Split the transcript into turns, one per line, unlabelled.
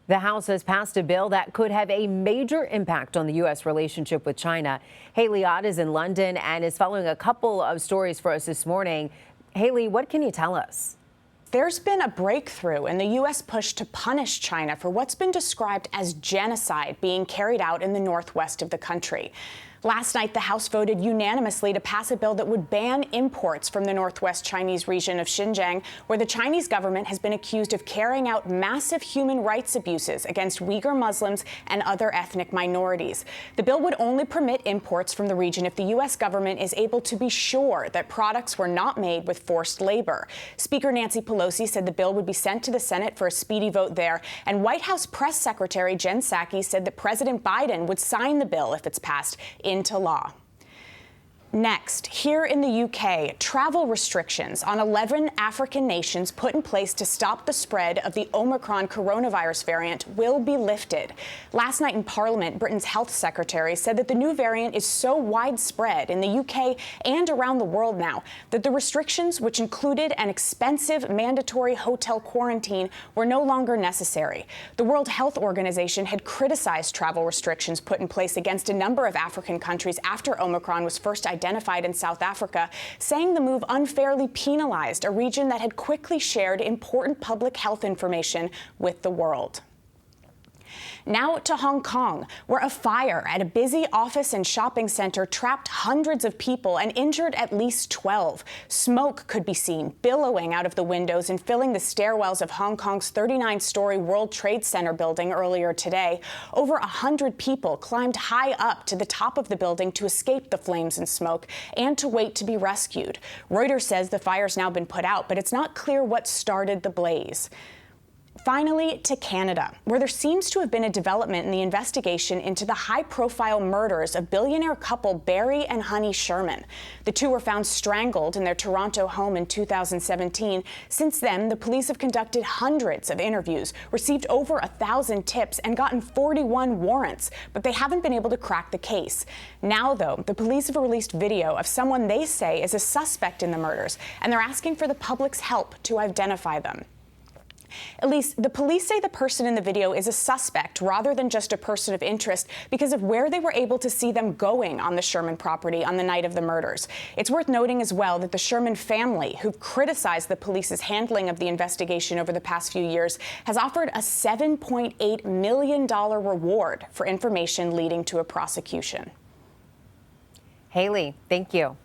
The House has passed a bill that could have a major impact on the U.S. relationship with China. Haley Ott is in London and is following a couple of stories for us this morning. Haley, what can you tell us?
There's been a breakthrough in the U.S. push to punish China for what's been described as genocide being carried out in the northwest of the country. Last night, the House voted unanimously to pass a bill that would ban imports from the northwest Chinese region of Xinjiang, where the Chinese government has been accused of carrying out massive human rights abuses against Uyghur Muslims and other ethnic minorities. The bill would only permit imports from the region if the U.S. government is able to be sure that products were not made with forced labor. Speaker Nancy Pelosi said the bill would be sent to the Senate for a speedy vote there, and White House Press Secretary Jen Psaki said that President Biden would sign the bill if it's passed into law. Next, here in the UK, travel restrictions on 11 African nations put in place to stop the spread of the Omicron coronavirus variant will be lifted. Last night in Parliament, Britain's health secretary said that the new variant is so widespread in the UK and around the world now that the restrictions, which included an expensive mandatory hotel quarantine, were no longer necessary. The World Health Organization had criticized travel restrictions put in place against a number of African countries after Omicron was first identified in South Africa, saying the move unfairly penalized a region that had quickly shared important public health information with the world. Now to Hong Kong, where a fire at a busy office and shopping center trapped hundreds of people and injured at least 12. Smoke could be seen billowing out of the windows and filling the stairwells of Hong Kong's 39-story World Trade Center building earlier today. Over 100 people climbed high up to the top of the building to escape the flames and smoke and to wait to be rescued. Reuters says the fire's now been put out, but it's not clear what started the blaze. Finally, to Canada, where there seems to have been a development in the investigation into the high-profile murders of billionaire couple Barry and Honey Sherman. The two were found strangled in their Toronto home in 2017. Since then, the police have conducted hundreds of interviews, received over 1,000 tips, and gotten 41 warrants, but they haven't been able to crack the case. Now, though, the police have released video of someone they say is a suspect in the murders, and they're asking for the public's help to identify them. At least the police say the person in the video is a suspect rather than just a person of interest because of where they were able to see them going on the Sherman property on the night of the murders. It's worth noting as well that the Sherman family, who've criticized the police's handling of the investigation over the past few years, has offered a $7.8 million reward for information leading to a prosecution.
Haley, thank you.